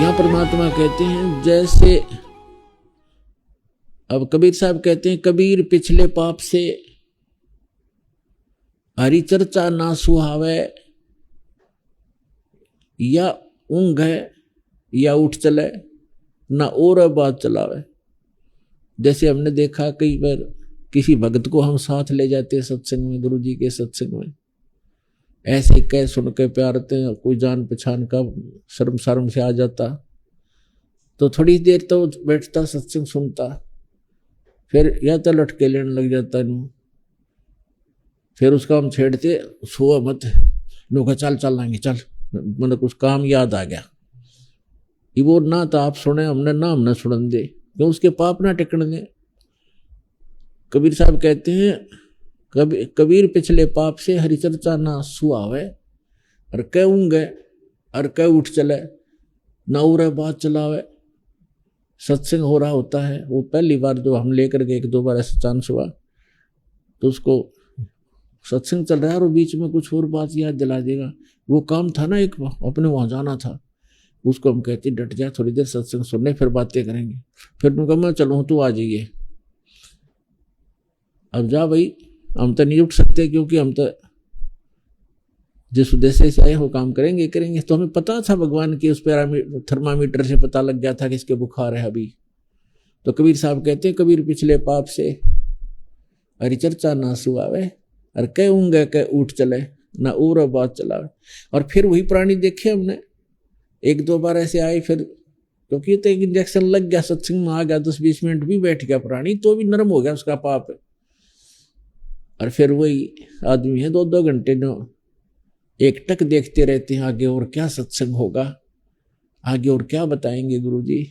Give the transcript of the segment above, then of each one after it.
यहाँ परमात्मा कहते हैं जैसे, अब कबीर साहब कहते हैं कबीर पिछले पाप से हरि चर्चा ना सुहावे, या ऊंघ है या उठ चले, ना और बात चलावे। जैसे हमने देखा कई बार किसी भक्त को हम साथ ले जाते सत्संग में, गुरु जी के सत्संग में, ऐसे कह सुन के प्यारते हैं, कोई जान पहचान का शर्म शर्म से आ जाता तो थोड़ी देर तो बैठता सत्संग सुनता, फिर या तो लटके लेने लग जाता नू, फिर उसका हम छेड़ते सो मत नो का चल लाएंगे चल, मतलब कुछ काम याद आ गया ये वो ना तो आप सुने हमने ना हमने सुन दे, क्यों उसके पाप ना टिकने दे। कबीर साहब कहते हैं कबीर पिछले पाप से हरिचर्चा ना सुहावे, और कह ऊँगे और कह उठ चले, ना उरे बात चलावे। सत्संग हो रहा होता है, वो पहली बार जो हम लेकर के एक दो बार ऐसा चांस हुआ तो उसको सत्संग चल रहा है और बीच में कुछ और बात याद दिला देगा, वो काम था ना एक अपने वहां जाना था, उसको हम कहते डट जा थोड़ी देर सत्संग सुनने फिर बातें करेंगे। फिर उनका मैं चलूँ तू आ जाइए, अब जा भाई हम तो नहीं उठ सकते क्योंकि हम तो जिस उद्देश्य से आए हो काम करेंगे। तो हमें पता था भगवान की उस थर्मामीटर से पता लग गया था कि इसके बुखार है अभी। तो कबीर साहब कहते हैं कबीर पिछले पाप से हरिचर्चा ना सुहावे, और कह ऊँगे कह उठ चले, ना और बात चलावे। और फिर वही प्राणी देखे हमने, एक दो बार ऐसे आए, फिर क्योंकि तो एक इंजेक्शन लग गया, सत्संग में आ गया, 10-20 मिनट भी बैठ गया प्राणी तो भी नरम हो गया उसका पाप। और फिर वही आदमी है 2-2 घंटे जो एक टक देखते रहते हैं आगे और क्या सत्संग होगा, आगे और क्या बताएंगे गुरुजी।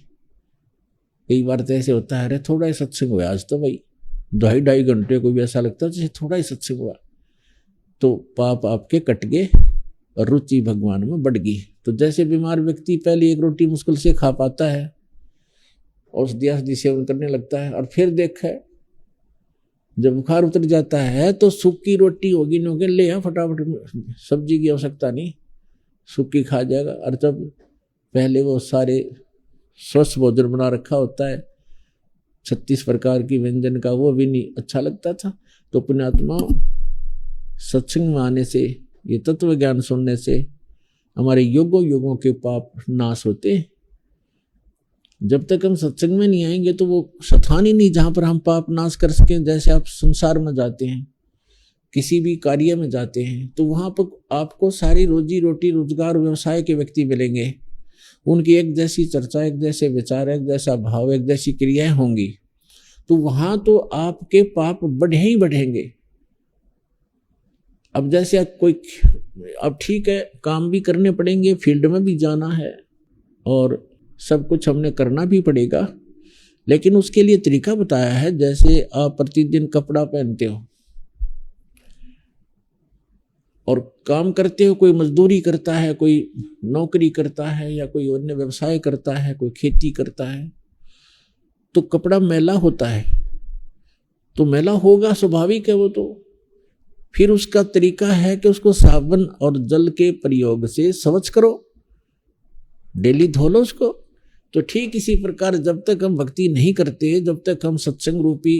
कई बार तो ऐसे होता है अरे थोड़ा ही सत्संग हुआ आज तो भाई, 2.5 घंटे को भी ऐसा लगता है जैसे थोड़ा ही सत्संग हुआ। तो पाप आपके कट गए और रुचि भगवान में बढ़ गई। तो जैसे बीमार व्यक्ति पहले एक रोटी मुश्किल से खा पाता है और औषधि सेवन करने लगता है, और फिर देखा जब बुखार उतर जाता है तो सूखी रोटी होगी नोके ले आ फटाफट, सब्जी की आवश्यकता नहीं, सूखी खा जाएगा। और जब पहले वो सारे स्वस्थ भोजन बना रखा होता है 36 प्रकार की व्यंजन का, वो भी नहीं अच्छा लगता था। तो पुण्यात्मा सत्संग में आने से, ये तत्व ज्ञान सुनने से हमारे युगों के पाप नाश होते हैं। जब तक हम सत्संग में नहीं आएंगे तो वो स्थान ही नहीं जहाँ पर हम पाप नाश कर सकें। जैसे आप संसार में जाते हैं, किसी भी कार्य में जाते हैं, तो वहाँ पर आपको सारी रोजी रोटी रोजगार व्यवसाय के व्यक्ति मिलेंगे, उनकी एक जैसी चर्चा, एक जैसे विचार, एक जैसा भाव, एक जैसी क्रियाएं होंगी। तो वहाँ तो आपके पाप बढ़े ही बढ़ेंगे। अब जैसे कोई, अब ठीक है काम भी करने पड़ेंगे, फील्ड में भी जाना है और सब कुछ हमने करना भी पड़ेगा, लेकिन उसके लिए तरीका बताया है। जैसे आप प्रतिदिन कपड़ा पहनते हो और काम करते हो, कोई मजदूरी करता है, कोई नौकरी करता है, या कोई अन्य व्यवसाय करता है, कोई खेती करता है, तो कपड़ा मैला होता है, तो मैला होगा स्वाभाविक है वो। तो फिर उसका तरीका है कि उसको साबुन और जल के प्रयोग से स्वच्छ करो, डेली धो लो उसको। तो ठीक इसी प्रकार जब तक हम भक्ति नहीं करते, जब तक हम सत्संग रूपी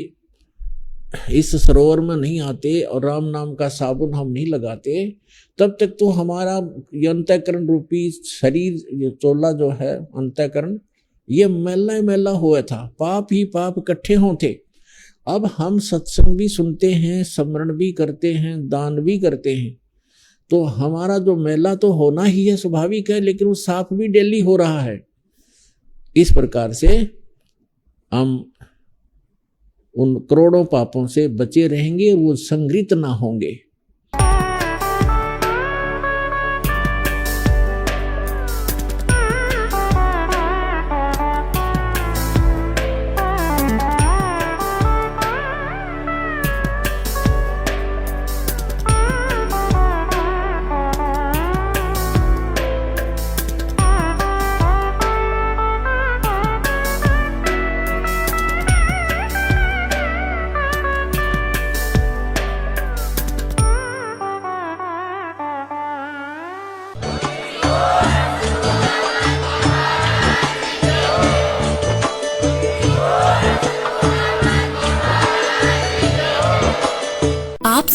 इस सरोवर में नहीं आते और राम नाम का साबुन हम नहीं लगाते, तब तक तो हमारा ये अंतःकरण रूपी शरीर, ये चोला जो है अंतःकरण, ये मैला मैला हुआ था, पाप ही पाप इकट्ठे होते। अब हम सत्संग भी सुनते हैं, स्मरण भी करते हैं, दान भी करते हैं, तो हमारा जो मैला तो होना ही है, स्वाभाविक है, लेकिन वो साफ भी डेली हो रहा है। इस प्रकार से हम उन करोड़ों पापों से बचे रहेंगे, वो संग्रहित ना होंगे।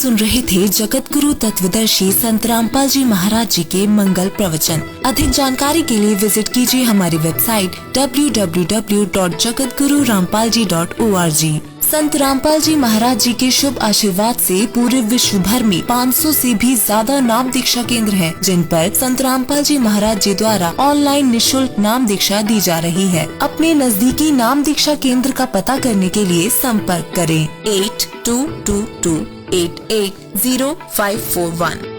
सुन रहे थे जगत गुरु तत्वदर्शी संत रामपाल जी महाराज जी के मंगल प्रवचन। अधिक जानकारी के लिए विजिट कीजिए हमारी वेबसाइट www.jagatgururampalji.org। संत रामपाल जी महाराज जी के शुभ आशीर्वाद से पूरे विश्व भर में 500 से भी ज्यादा नाम दीक्षा केंद्र हैं, जिन पर संत रामपाल जी महाराज जी द्वारा ऑनलाइन निशुल्क नाम दीक्षा दी जा रही है। अपने नजदीकी नाम दीक्षा केंद्र का पता करने के लिए संपर्क करें 8222880541।